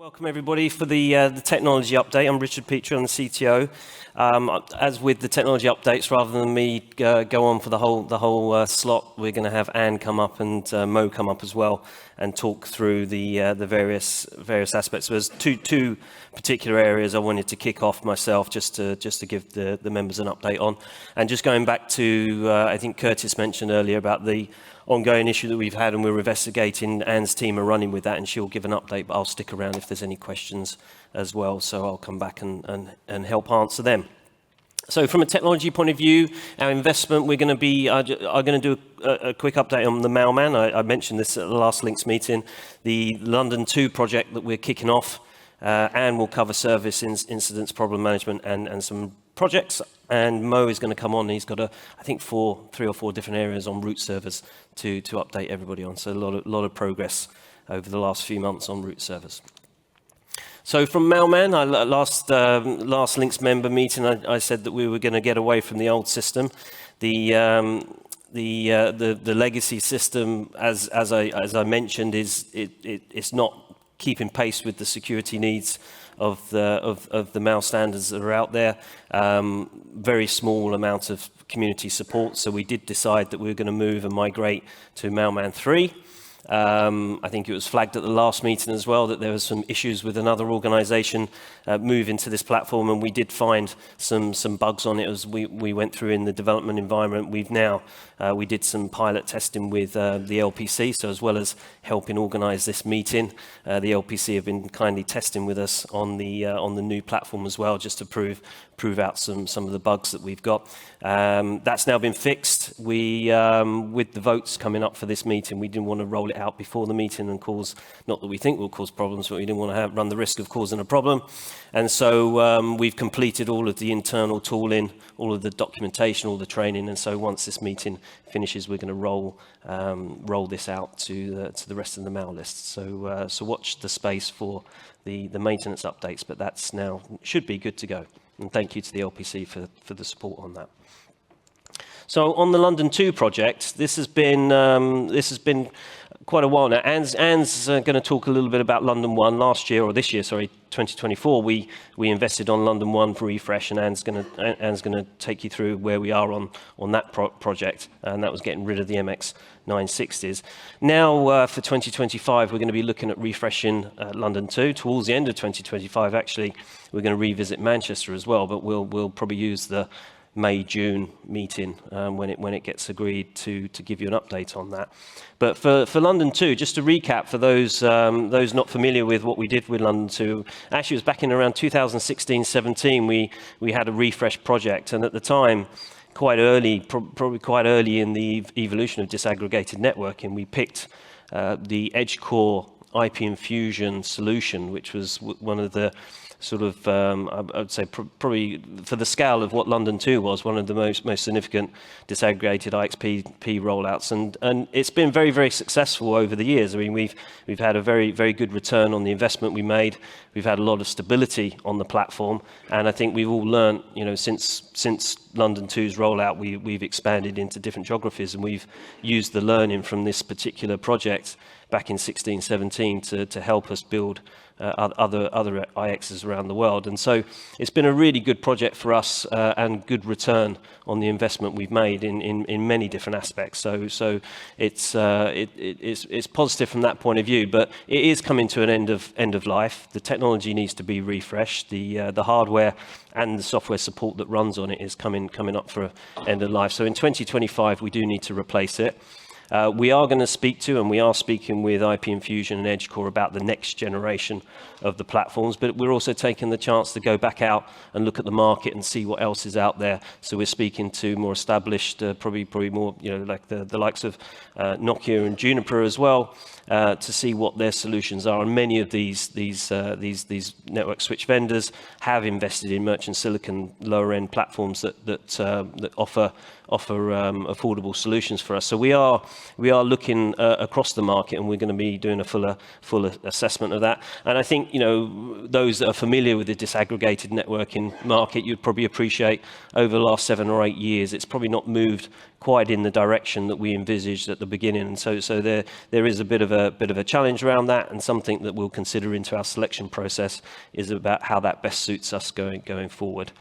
Welcome everybody for the technology update. I'm Richard Petrie, I'm the CTO. As with the technology updates, rather than me go on for the whole slot, we're going to have Anne come up and Mo come up as well and talk through the various aspects. So there's two particular areas I wanted to kick off myself just to give the members an update on. And just going back to I think Curtis mentioned earlier about the ongoing issue that we've had, and we're investigating. Anne's team are running with that, and she'll give an update, but I'll stick around if there's any questions as well, so I'll come back and help answer them. So from a technology point of view, our investment, we're going to do a quick update on the Mailman. I mentioned this at the last LINX meeting, the London 2 project that we're kicking off. Anne will cover service incidents, problem management, and some projects, and Mo is going to come on. He's got I think 3 or 4 different areas on root servers to update everybody on. So a lot of progress over the last few months on root servers. So from Mailman, last LINX member meeting, I said that we were going to get away from the old system. The legacy system, as I mentioned, it's not keeping pace with the security needs of the mail standards that are out there. Very small amount of community support, so we did decide that we were going to move and migrate to Mailman 3. I think it was flagged at the last meeting as well that there were some issues with another organization moving to this platform, and we did find some bugs on it as we went through in the development environment. We did some pilot testing with the LPC, so as well as helping organize this meeting, the LPC have been kindly testing with us on the new platform as well, just to prove out some of the bugs that we've got. That's now been fixed. With the votes coming up for this meeting, we didn't want to roll it out before the meeting and cause, not that we think will cause problems, but we didn't want to run the risk of causing a problem. And so we've completed all of the internal tooling, all of the documentation, all the training, and so once this meeting finishes, we're going to roll this out to the rest of the mail list. So watch the space for the maintenance updates, but that's now should be good to go. And thank you to the LPC for the support on that. So on the London 2 project, this has been quite a while now. Anne's going to talk a little bit about London 1 last year, or this year, sorry, 2024. We invested on London 1 for refresh, and Anne's going to take you through where we are on that project, and that was getting rid of the MX960s. Now for 2025, we're going to be looking at refreshing London 2. Towards the end of 2025, actually, we're going to revisit Manchester as well, but we'll probably use the May-June meeting when it gets agreed to give you an update on that. But for London 2, just to recap for those not familiar with what we did with London 2, actually it was back in around 2016-17 we had a refresh project, and at the time, quite early, probably quite early in the evolution of disaggregated networking, we picked the edge core IP infusion solution, which was one of the sort of, I would say probably for the scale of what London 2 was, one of the most significant disaggregated IXP rollouts, and it's been very, very successful over the years. I mean, we've had a very, very good return on the investment we made. We've had a lot of stability on the platform, and I think we've all learned, since London 2's rollout, we've expanded into different geographies, and we've used the learning from this particular project back in 16-17 to help us build other IXs around the world. And so it's been a really good project for us and good return on the investment we've made in many different aspects. So it's positive from that point of view, but it is coming to an end of life. The technology needs to be refreshed. The hardware and the software support that runs on it is coming up for end of life. So in 2025, we do need to replace it. We are going to speak to, and we are speaking with IP Infusion and EdgeCore about the next generation of the platforms, but we're also taking the chance to go back out and look at the market and see what else is out there. So we're speaking to more established, probably more, like the likes of Nokia and Juniper as well, to see what their solutions are. And many of these network switch vendors have invested in merchant silicon lower end platforms that offer affordable solutions for us. So we are looking across the market, and we're going to be doing a full assessment of that. And I think, those that are familiar with the disaggregated networking market, you'd probably appreciate over the last 7 or 8 years, it's probably not moved quite in the direction that we envisaged at the beginning. And so there is a bit of a challenge around that, and something that we'll consider into our selection process is about how that best suits us going forward.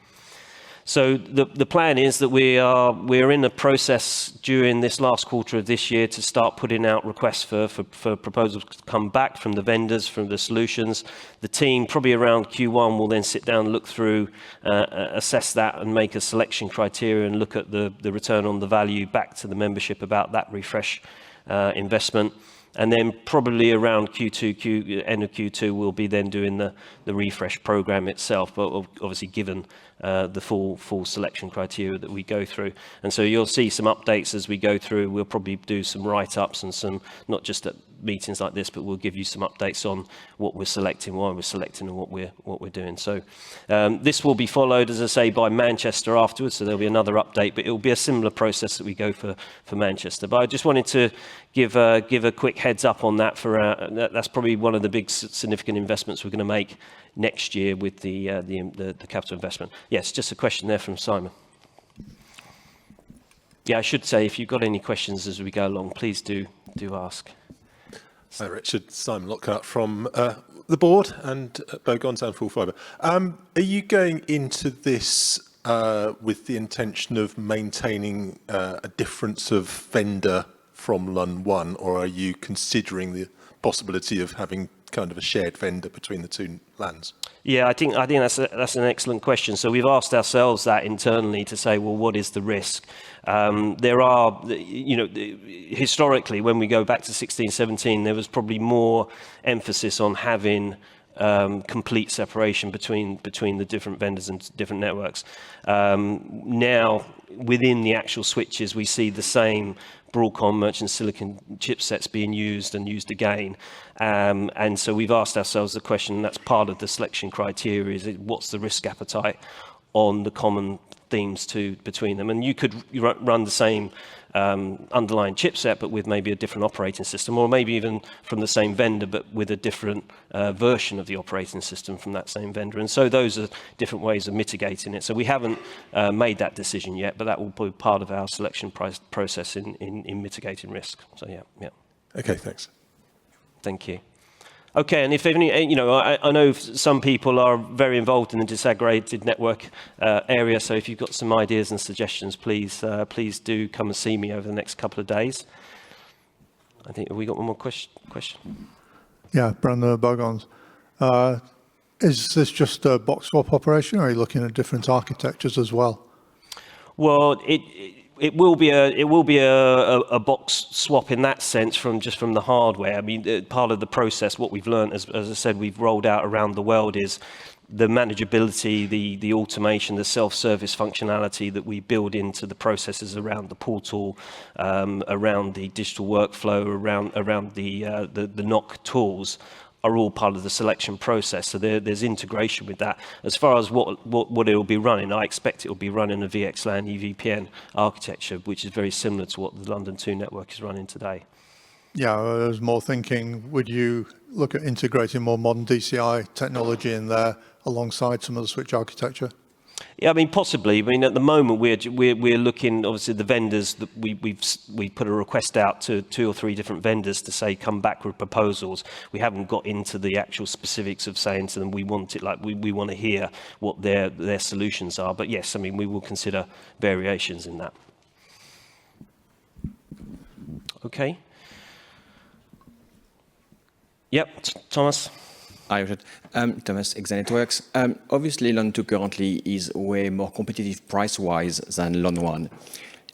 So the plan is that we're in a process during this last quarter of this year to start putting out requests for proposals to come back from the vendors, from the solutions. The team, probably around Q1, will then sit down, look through, assess that, and make a selection criteria and look at the return on the value back to the membership about that refresh investment. And then probably around end of Q2, we'll be then doing the refresh program itself, but obviously given the full selection criteria that we go through. And so you'll see some updates as we go through. We'll probably do some write-ups and some, not just at meetings like this, but we'll give you some updates on what we're selecting, why we're selecting, and what we're doing. So this will be followed, as I say, by Manchester afterwards, so there'll be another update, but it will be a similar process that we go for Manchester. But I just wanted to give a quick heads up on that. That's probably one of the big significant investments we're going to make next year with the capital investment. Yes, just a question there from Simon. Yeah, I should say, if you've got any questions as we go along, please do ask. Hi, Richard. Simon Lockhart from the board and Bogons and Full Fibre. Are you going into this with the intention of maintaining a difference of vendor from LUN1, or are you considering the possibility of having kind of a shared vendor between the two LANs? Yeah, I think that's an excellent question. So we've asked ourselves that internally to say, well, what is the risk? There are, historically, when we go back to 16, 17, there was probably more emphasis on having complete separation between the different vendors and different networks. Now, within the actual switches, we see the same Broadcom merchant silicon chipsets being used and used again. And so we've asked ourselves the question, and that's part of the selection criteria, is what's the risk appetite on the common themes between them? And you could run the same underlying chipset, but with maybe a different operating system, or maybe even from the same vendor, but with a different version of the operating system from that same vendor. And so those are different ways of mitigating it. So we haven't made that decision yet, but that will be part of our selection process in mitigating risk. So yeah. Okay, thanks. Thank you. Okay, and if any, I know some people are very involved in the disaggregated network area, so if you've got some ideas and suggestions, please do come and see me over the next couple of days. I think, have we got one more question? Yeah, Brandon Bogons. Is this just a box swap operation, or are you looking at different architectures as well? Well, it will be a box swap in that sense from the hardware. I mean, part of the process, what we've learned, as I said, we've rolled out around the world, is the manageability, the automation, the self-service functionality that we build into the processes around the portal, around the digital workflow, around the NOC tools, are all part of the selection process. So there's integration with that. As far as what it will be running, I expect it will be running a VXLAN EVPN architecture, which is very similar to what the London 2 network is running today. Yeah, I was more thinking, would you look at integrating more modern DCI technology in there alongside some of the switch architecture? Yeah, I mean, possibly. I mean, at the moment, we're looking, obviously, the vendors that we put a request out to 2 or 3 different vendors to say, come back with proposals. We haven't got into the actual specifics of saying to them, we want it, like, we want to hear what their solutions are. But yes, I mean, we will consider variations in that. Okay. Yep, Thomas. Hi, Richard. Thomas, Exa Networks. Obviously, LUN2 currently is way more competitive price-wise than LUN1.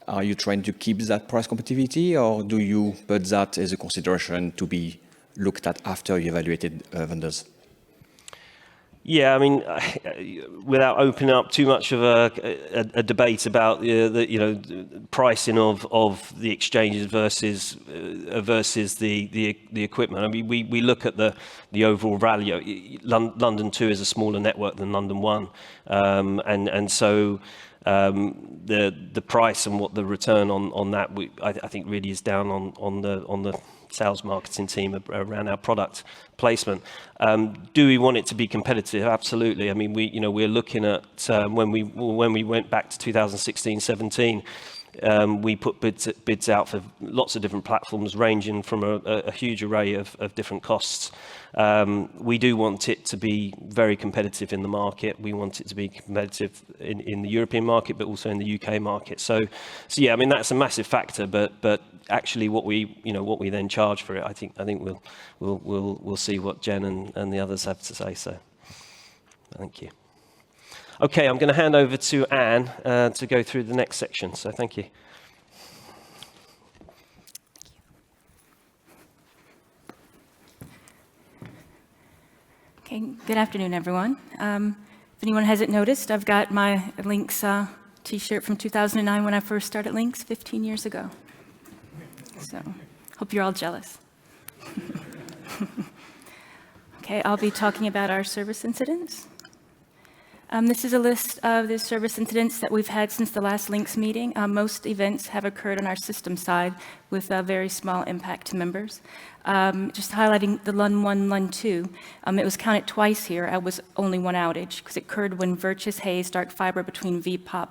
Are you trying to keep that price competitivity, or do you put that as a consideration to be looked at after you evaluated vendors? Yeah, I mean, without opening up too much of a debate about the pricing of the exchanges versus the equipment. I mean, we look at the overall value. London 2 is a smaller network than London 1, and so the price and what the return on that I think really is down on the sales marketing team around our product placement. Do we want it to be competitive? Absolutely. I mean, we're looking at when we went back to 2016-17, we put bids out for lots of different platforms, ranging from a huge array of different costs. We do want it to be very competitive in the market. We want it to be competitive in the European market, but also in the UK market. So yeah, I mean, that's a massive factor. But actually, what we then charge for it, I think we'll see what Jen and the others have to say. So thank you. Okay, I'm going to hand over to Anne to go through the next section. So thank you. Okay, good afternoon, everyone. If anyone hasn't noticed, I've got my LINX t-shirt from 2009 when I first started LINX 15 years ago. So, hope you're all jealous. Okay, I'll be talking about our service incidents. This is a list of the service incidents that we've had since the last LINX meeting. Most events have occurred on our system side with a very small impact to members. Just highlighting the LUN 1, LUN 2, it was counted twice here. I was only one outage because it occurred when Virtus Hayes dark fiber between VPOP,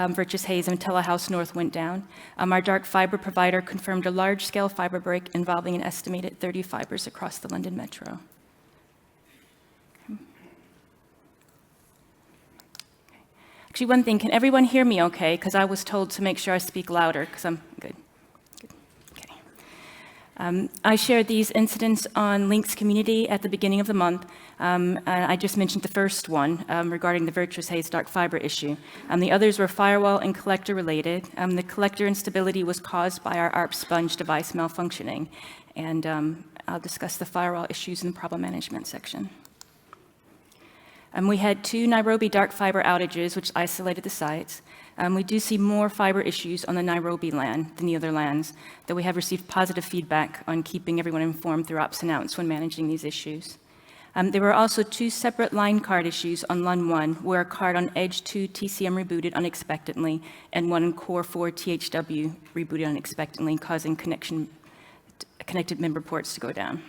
Virtus Hayes and Telehouse North went down. Our dark fiber provider confirmed a large-scale fiber break involving an estimated 30 fibers across the London Metro. Actually, one thing, can everyone hear me okay? Because I was told to make sure I speak louder, because I'm good. Okay. I shared these incidents on LINX community at the beginning of the month. I just mentioned the first one regarding the Virtus Hayes dark fiber issue. The others were firewall and collector related. The collector instability was caused by our ARP sponge device malfunctioning. And I'll discuss the firewall issues in the problem management section. We had 2 Nairobi dark fiber outages, which isolated the sites. We do see more fiber issues on the Nairobi LAN than the other LANs, though we have received positive feedback on keeping everyone informed through ops and outs when managing these issues. There were also 2 separate line card issues on LUN 1, where a card on Edge 2 TCM rebooted unexpectedly, and one in Core 4 THW rebooted unexpectedly, causing connected member ports to go down.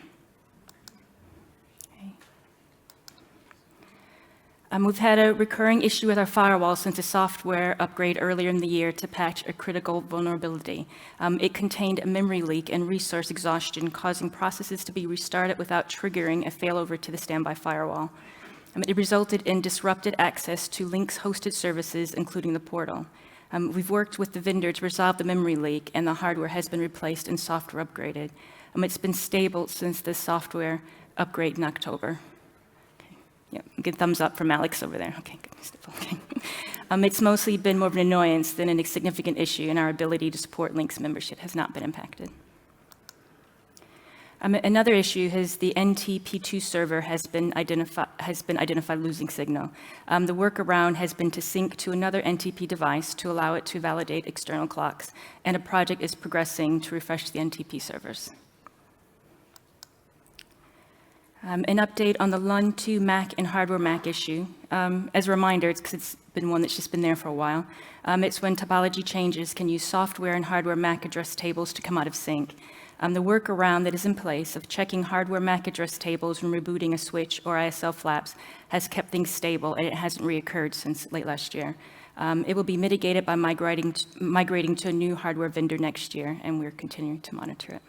We've had a recurring issue with our firewall since a software upgrade earlier in the year to patch a critical vulnerability. It contained a memory leak and resource exhaustion, causing processes to be restarted without triggering a failover to the standby firewall. It resulted in disrupted access to LINX-hosted services, including the portal. We've worked with the vendor to resolve the memory leak, and the hardware has been replaced and software upgraded. It's been stable since the software upgrade in October. Yeah, good thumbs up from Alex over there. Okay, good. Okay. It's mostly been more of an annoyance than a significant issue, and our ability to support LINX membership has not been impacted. Another issue is the NTP2 server has been identified losing signal. The workaround has been to sync to another NTP device to allow it to validate external clocks, and a project is progressing to refresh the NTP servers. An update on the LUN 2 MAC and hardware MAC issue. As a reminder, it's because it's been one that's just been there for a while. It's when topology changes can use software and hardware MAC address tables to come out of sync. The workaround that is in place of checking hardware MAC address tables when rebooting a switch or ISL flaps has kept things stable, and it hasn't reoccurred since late last year. It will be mitigated by migrating to a new hardware vendor next year, and we're continuing to monitor it.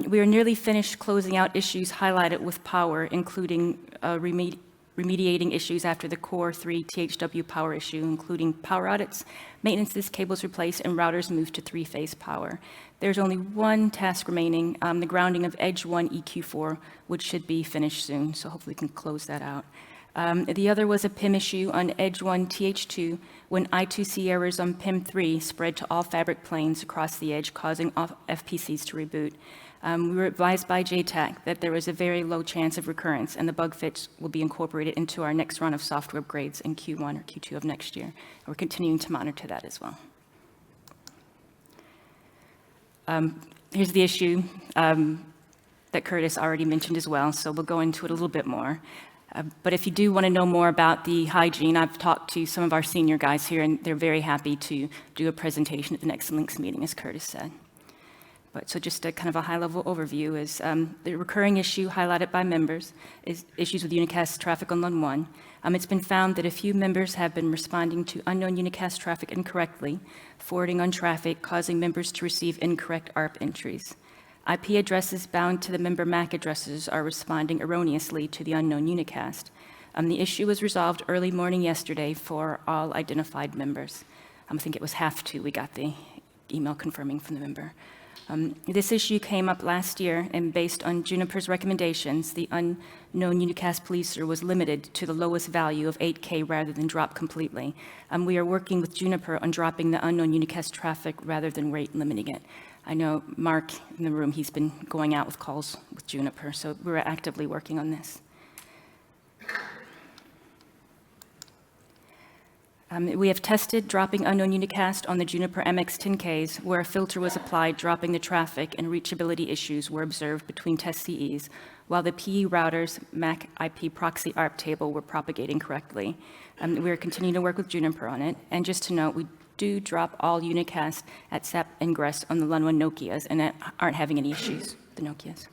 We are nearly finished closing out issues highlighted with power, including remediating issues after the Core 3 THW power issue, including power audits, maintenance, cables replaced, and routers moved to 3-phase power. There's only one task remaining, the grounding of Edge 1 EQ4, which should be finished soon, so hopefully we can close that out. The other was a PIM issue on Edge 1 TH2, when I2C errors on PIM3 spread to all fabric planes across the edge, causing all FPCs to reboot. We were advised by JTAC that there was a very low chance of recurrence, and the bug fix will be incorporated into our next run of software upgrades in Q1 or Q2 of next year. We're continuing to monitor that as well. Here's the issue that Curtis already mentioned as well, so we'll go into it a little bit more. But if you do want to know more about the hygiene, I've talked to some of our senior guys here, and they're very happy to do a presentation at the next LINX meeting, as Curtis said. But so just a kind of a high-level overview is the recurring issue highlighted by members is issues with unicast traffic on LUN 1. It's been found that a few members have been responding to unknown unicast traffic incorrectly, forwarding on traffic, causing members to receive incorrect ARP entries. IP addresses bound to the member MAC addresses are responding erroneously to the unknown unicast. The issue was resolved early morning yesterday for all identified members. I think it was 1:30 we got the email confirming from the member. This issue came up last year, and based on Juniper's recommendations, the unknown unicast policer was limited to the lowest value of 8K rather than drop completely. We are working with Juniper on dropping the unknown unicast traffic rather than rate limiting it. I know Mark in the room, he's been going out with calls with Juniper, so we're actively working on this. We have tested dropping unknown unicast on the Juniper MX10Ks, where a filter was applied dropping the traffic and reachability issues were observed between test CEs, while the PE router's MAC IP proxy ARP table were propagating correctly. We are continuing to work with Juniper on it, and just to note, we do drop all unicast at SAP ingress on the LUN 1 Nokias and aren't having any issues, the Nokias.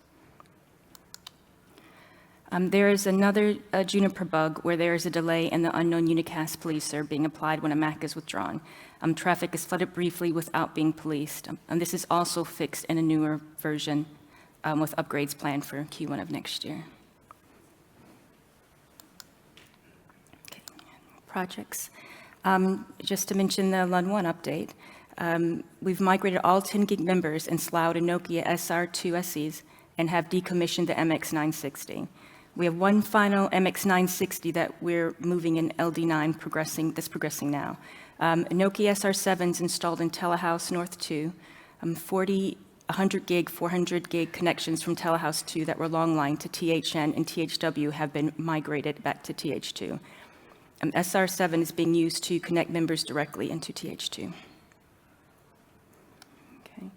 There is another Juniper bug where there is a delay in the unknown unicast policer being applied when a MAC is withdrawn. Traffic is flooded briefly without being policed. And this is also fixed in a newer version with upgrades planned for Q1 of next year. Okay. Projects. Just to mention the LUN 1 update, we've migrated all 10 gig members in Slough and Nokia SR2 SEs and have decommissioned the MX960. We have one final MX960 that we're moving in LD9 that's progressing now. Nokia SR7s installed in Telehouse North 2, 40 100 gig, 400 gig connections from Telehouse 2 that were long line to THN and THW have been migrated back to TH2. SR7 is being used to connect members directly into TH2. Okay.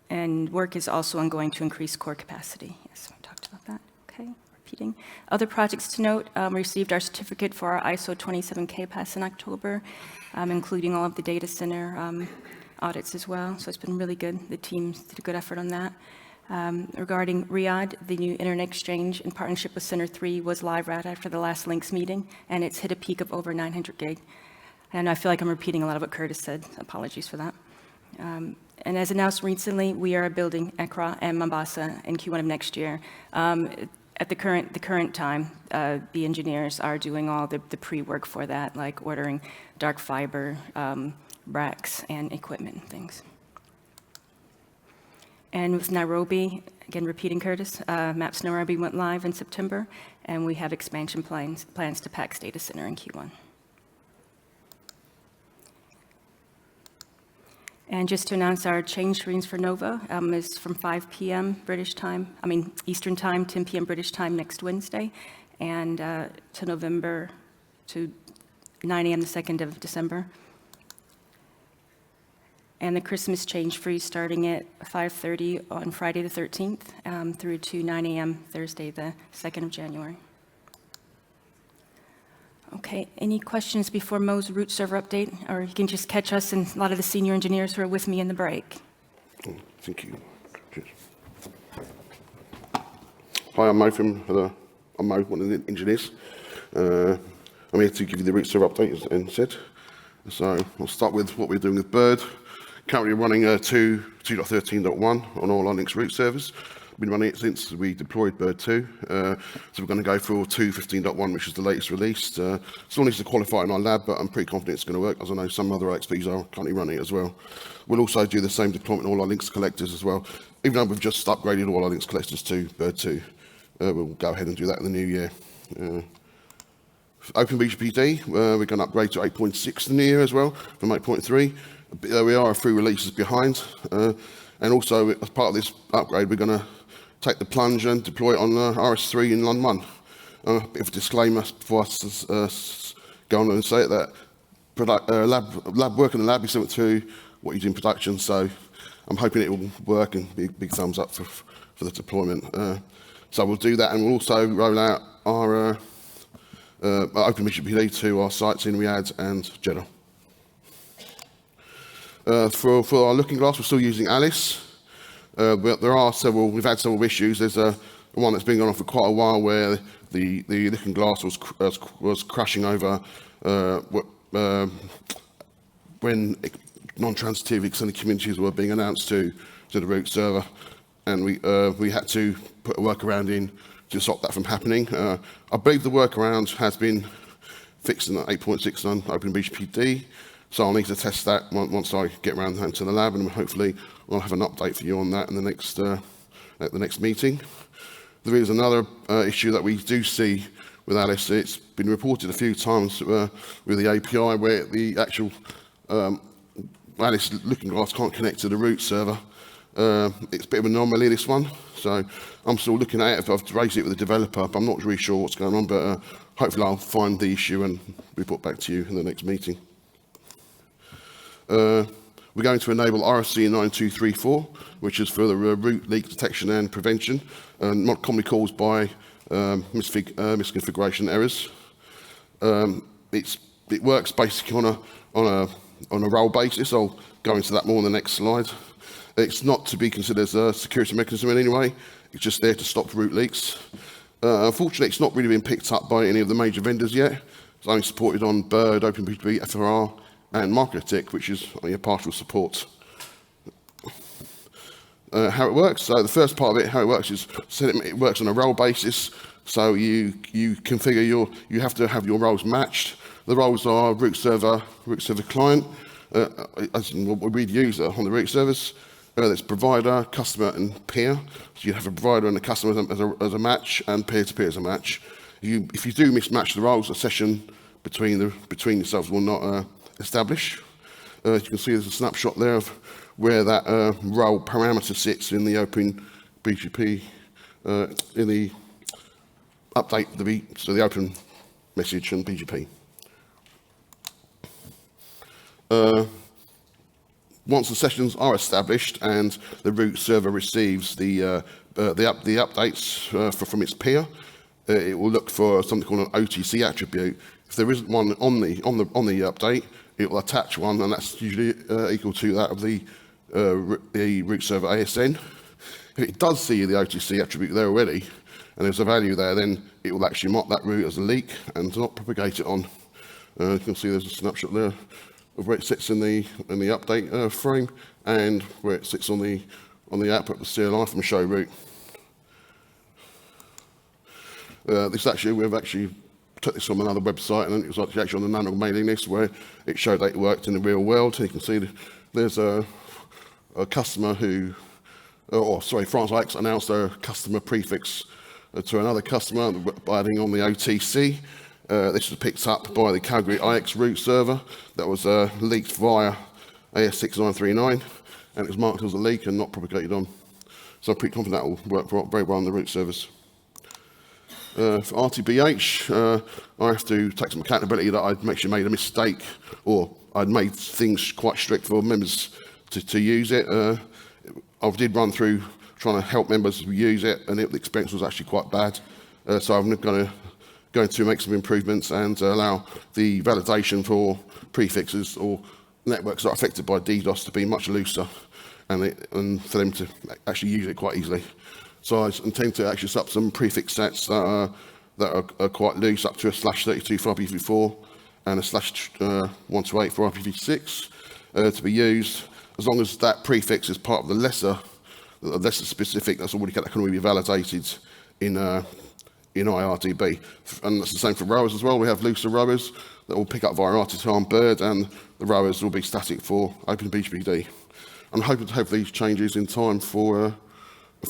And work is also ongoing to increase core capacity. Yes, we talked about that. Okay, repeating. Other projects to note, we received our certificate for our ISO 27K pass in October, including all of the data center audits as well. So it's been really good. The teams did a good effort on that. Regarding Riyadh, the new internet exchange in partnership with Center 3 was live right after the last LINX meeting, and it's hit a peak of over 900 gig. And I feel like I'm repeating a lot of what Curtis said. Apologies for that. And as announced recently, we are building Accra and Mombasa in Q1 of next year. At the current time, the engineers are doing all the pre-work for that, like ordering dark fiber, racks, and equipment and things. And with Nairobi, again repeating Curtis, Maps Nairobi went live in September, and we have expansion plans to PAX Data Center in Q1. And just to announce our change screens for Nova is from 5 p.m. Eastern Time, 10 p.m. British Time next Wednesday, and to November to 9 a.m. the 2nd of December. And the Christmas change free starting at 5:30 on Friday the 13th through to 9 a.m. Thursday the 2nd of January. Okay, any questions before Mo's root server update? Or you can just catch us and a lot of the senior engineers who are with me in the break. Thank you. Cheers. Hi, I'm Mo I'm Mo, one of the engineers. I'm here to give you the root server update, as Anne said. So I'll start with what we're doing with Bird. Currently running 2.13.1 on all our LINX root servers. Been running it since we deployed Bird 2. So we're going to go for 2.15.1, which is the latest release. Still needs to qualify in our lab, but I'm pretty confident it's going to work, as I know some other XPs are currently running it as well. We'll also do the same deployment on all our LINX collectors as well. Even though we've just upgraded all our LINX collectors to Bird 2, we'll go ahead and do that in the new year. OpenBGPD, we're going to upgrade to 8.6 in the year as well, from 8.3. We are a few releases behind. And also, as part of this upgrade, we're going to take the plunge and deploy it on RS3 in LINX1. A bit of a disclaimer for us to go on and say it, that lab work in the lab is similar to what you do in production, so I'm hoping it will work, and big thumbs up for the deployment. So we'll do that, and we'll also roll out our OpenBGPD to our sites in Riyadh and Jeddah. For our looking glass, we're still using Alice. But we've had several issues. There's one that's been going on for quite a while where the looking glass was crashing over when non-transitive extended communities were being announced to the root server, and we had to put a workaround in to stop that from happening. I believe the workaround has been fixed in 8.6 on OpenBGPD, so I'll need to test that once I get around to the lab, and hopefully I'll have an update for you on that in the next at the next meeting. There is another issue that we do see with Alice. It's been reported a few times with the API where the actual Alice looking glass can't connect to the root server. It's a bit of an anomaly, this one, so I'm still looking at it. I've raised it with the developer, but I'm not really sure what's going on, but hopefully I'll find the issue and report back to you in the next meeting. We're going to enable RFC 9234, which is for the root leak detection and prevention, not commonly caused by misconfiguration errors. It works basically on a role basis. I'll go into that more on the next slide. It's not to be considered as a security mechanism in any way. It's just there to stop root leaks. Unfortunately, it's not really been picked up by any of the major vendors yet. It's only supported on Bird, OpenBGP, FRR, and MarketTech, which is only a partial support. How it works, so the first part of it, how it works is, it works on a role basis. So you configure you have to have your roles matched. The roles are root server client, as in what we'd use on the root servers. There's provider, customer, and peer. So you have a provider and a customer as a match, and peer-to-peer as a match. If you do mismatch the roles, a session between yourselves will not establish. As you can see, there's a snapshot there of where that role parameter sits in the OpenBGP, in the update, so the open message and BGP. Once the sessions are established and the root server receives the updates from its peer, it will look for something called an OTC attribute. If there isn't one on the update, it will attach one, and that's usually equal to that of the root server ASN. If it does see the OTC attribute there already, and there's a value there, then it will actually mark that root as a leak and not propagate it on. You can see there's a snapshot there of where it sits in the update frame, and where it sits on the output of the CLI from show root. We've actually took this from another website, and it was actually on the manual mailing list where it showed that it worked in the real world. And you can see there's a customer France IX announced a customer prefix to another customer by adding on the OTC. This was picked up by the Calgary IX root server that was leaked via AS6939, and it was marked as a leak and not propagated on. So I'm pretty confident that will work very well on the root servers. For RTBH, I have to take some accountability that I'd actually made a mistake, or I'd made things quite strict for members to use it. I did run through trying to help members use it, and the experience was actually quite bad. So I'm going to make some improvements and allow the validation for prefixes or networks that are affected by DDoS to be much looser, and for them to actually use it quite easily. So I intend to actually set up some prefix sets that are quite loose, up to a /32 for IPv4 and a /128 for IPv6 to be used, as long as that prefix is part of the lesser specific that's already that can already be validated in IRDB. And that's the same for rowers as well. We have looser rowers that will pick up via RTTR and Bird, and the rowers will be static for OpenBGPD. I'm hoping to have these changes in time for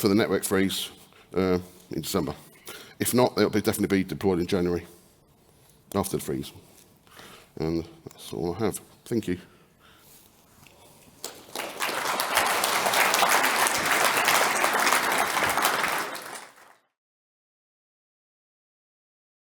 the network freeze in December. If not, they'll definitely be deployed in January. after the freeze. And that's all I have. Thank you.